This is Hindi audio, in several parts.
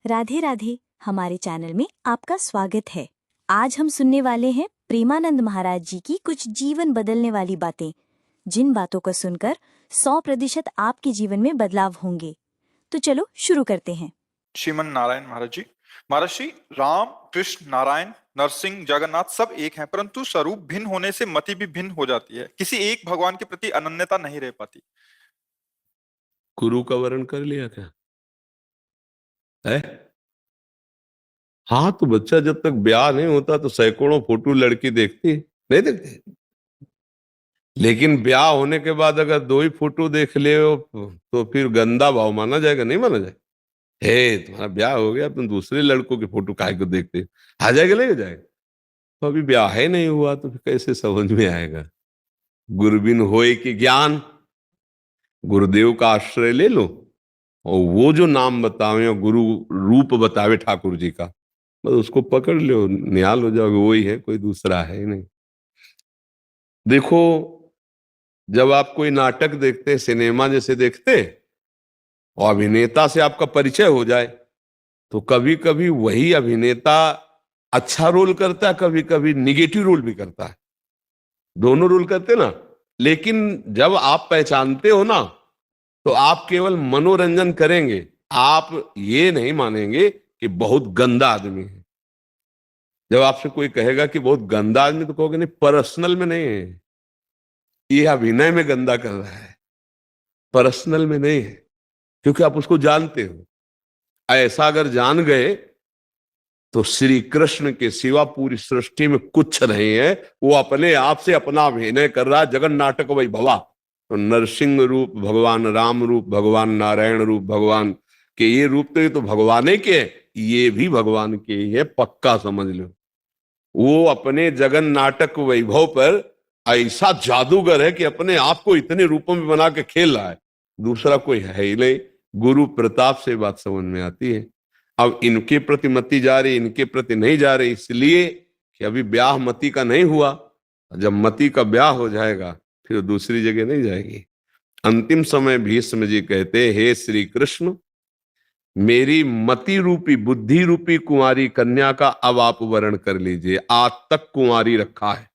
राधे राधे। हमारे चैनल में आपका स्वागत है। आज हम सुनने वाले हैं प्रेमानंद महाराज जी की कुछ जीवन बदलने वाली बातें, जिन बातों को सुनकर 100% आपके जीवन में बदलाव होंगे। तो चलो शुरू करते हैं। श्रीमन नारायण महाराज जी, राम कृष्ण नारायण नरसिंह जगन्नाथ सब एक हैं, परंतु स्वरूप भिन्न होने से मति भी भिन्न हो जाती है। किसी एक भगवान के प्रति अनन्यता नहीं रह पाती। गुरु का वर्ण कर लिया क्या है? हाँ, तो बच्चा जब तक ब्याह नहीं होता तो सैकड़ों फोटो लड़की देखती नहीं देखती, लेकिन ब्याह होने के बाद अगर 2 ही फोटो देख ले तो फिर गंदा भाव माना जाएगा? नहीं माना जाएगा। हे, तुम्हारा ब्याह हो गया, तुम दूसरे लड़कों के फोटो काहे को देखते? आ जाएगा नहीं हो जाएगा? तो अभी ब्याह ही नहीं हुआ तो फिर कैसे समझ में आएगा? गुरबिन होए कि ज्ञान, गुरुदेव का आश्रय ले लो और वो जो नाम बतावे और गुरु रूप बतावे ठाकुर जी का, बस उसको पकड़ लो, निहाल हो जाओगे, वही है, कोई दूसरा है नहीं। देखो, जब आप कोई नाटक देखते, सिनेमा जैसे देखते और अभिनेता से आपका परिचय हो जाए तो कभी कभी वही अभिनेता अच्छा रोल करता है, कभी कभी निगेटिव रोल भी करता है, दोनों रोल करते ना। लेकिन जब आप पहचानते हो ना तो आप केवल मनोरंजन करेंगे, आप ये नहीं मानेंगे कि बहुत गंदा आदमी है। जब आपसे कोई कहेगा कि बहुत गंदा आदमी, तो कहोगे नहीं, पर्सनल में नहीं है, ये अभिनय में गंदा कर रहा है, पर्सनल में नहीं है, क्योंकि आप उसको जानते हो। ऐसा अगर जान गए तो श्री कृष्ण के सिवा पूरी सृष्टि में कुछ नहीं है। वो अपने आप से अपना अभिनय कर रहा है, जगन नाटक वही भवा। तो नरसिंह रूप भगवान, राम रूप भगवान, नारायण रूप भगवान के, ये रूप तो ये तो भगवान के है, ये भी भगवान के ही है, पक्का समझ लो। वो अपने जगन नाटक वैभव पर ऐसा जादूगर है कि अपने आप को इतने रूपों में बना के खेल रहा है, दूसरा कोई है ही नहीं। गुरु प्रताप से बात समझ में आती है। अब इनके प्रति मति जा रही, इनके प्रति नहीं जा रही, इसलिए कि अभी ब्याह मति का नहीं हुआ। जब मति का ब्याह हो जाएगा फिर दूसरी जगह नहीं जाएगी। अंतिम समय भीष्म जी कहते, हे श्री कृष्ण, मेरी मति रूपी, बुद्धि रूपी कुंवारी कन्या का अब आप वर्ण कर लीजिए। आज तक कुंवारी रखा है,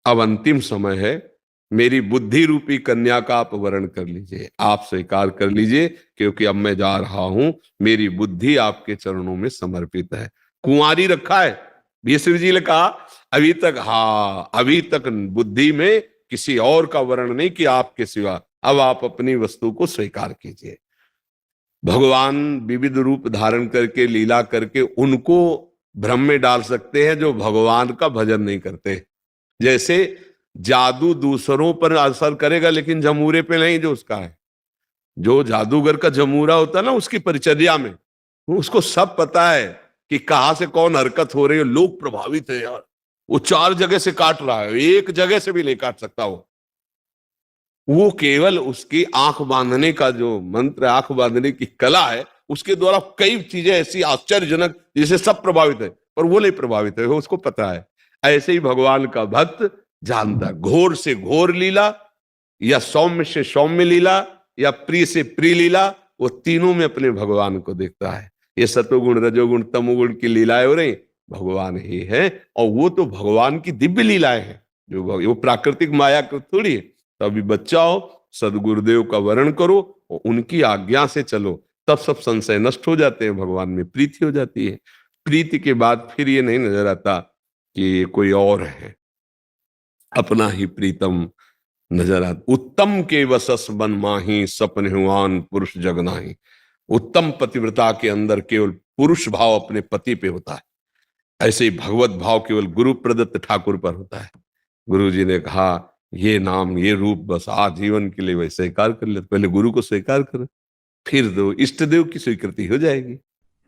अब अंतिम समय है, मेरी बुद्धि रूपी कन्या का आप वर्ण कर लीजिए, आप स्वीकार कर लीजिए, क्योंकि अब मैं जा रहा हूं, मेरी बुद्धि आपके चरणों में समर्पित है। कुंवारी रखा है, भीष्म जी ने कहा अभी तक, हाँ अभी तक बुद्धि में किसी और का वर्ण नहीं किया आपके सिवा, अब आप अपनी वस्तु को स्वीकार कीजिए। भगवान विविध रूप धारण करके, लीला करके उनको भ्रम में डाल सकते हैं जो भगवान का भजन नहीं करते। जैसे जादू दूसरों पर असर करेगा लेकिन जमूरे पे नहीं, जो उसका है। जो जादूगर का जमूरा होता है ना, उसकी परिचर्या में उसको सब पता है कि कहां से कौन हरकत हो रही है। लोग प्रभावित है यार, वो 4 जगह से काट रहा है, एक जगह से भी नहीं काट सकता वो केवल उसकी आंख बांधने का जो मंत्र, आंख बांधने की कला है, उसके द्वारा कई चीजें ऐसी आश्चर्यजनक जिसे सब प्रभावित है, पर वो नहीं प्रभावित है, उसको पता है। ऐसे ही भगवान का भक्त जानता, घोर से घोर लीला या सौम्य से सौम्य लीला या प्रिय से प्रिय लीला, वो तीनों में अपने भगवान को देखता है। ये सतोगुण रजोगुण तमोगुण की लीलाएं हो रही, भगवान ही है, और वो तो भगवान की दिव्य लीलाएं हैं, जो वो प्राकृतिक माया को थोड़ी है। तो अभी बच्चा हो, सदगुरुदेव का वर्ण करो और उनकी आज्ञा से चलो, तब सब संशय नष्ट हो जाते हैं, भगवान में प्रीति हो जाती है। प्रीति के बाद फिर ये नहीं नजर आता कि कोई और है, अपना ही प्रीतम नजर आता। उत्तम के वसस बन माही, सपन हुआन पुरुष जगनाही। उत्तम पतिव्रता के अंदर केवल पुरुष भाव अपने पति पे होता है, ऐसे ही भगवत भाव केवल गुरु प्रदत्त ठाकुर पर होता है। गुरु जी ने कहा, ये नाम, ये रूप बस आजीवन के लिए वही स्वीकार कर ले। पहले गुरु को स्वीकार करो, फिर दो इष्ट देव की स्वीकृति हो जाएगी।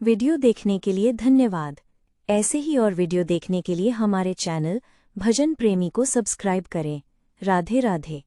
वीडियो देखने के लिए धन्यवाद। ऐसे ही और वीडियो देखने के लिए हमारे चैनल भजन प्रेमी को सब्सक्राइब करें। राधे राधे।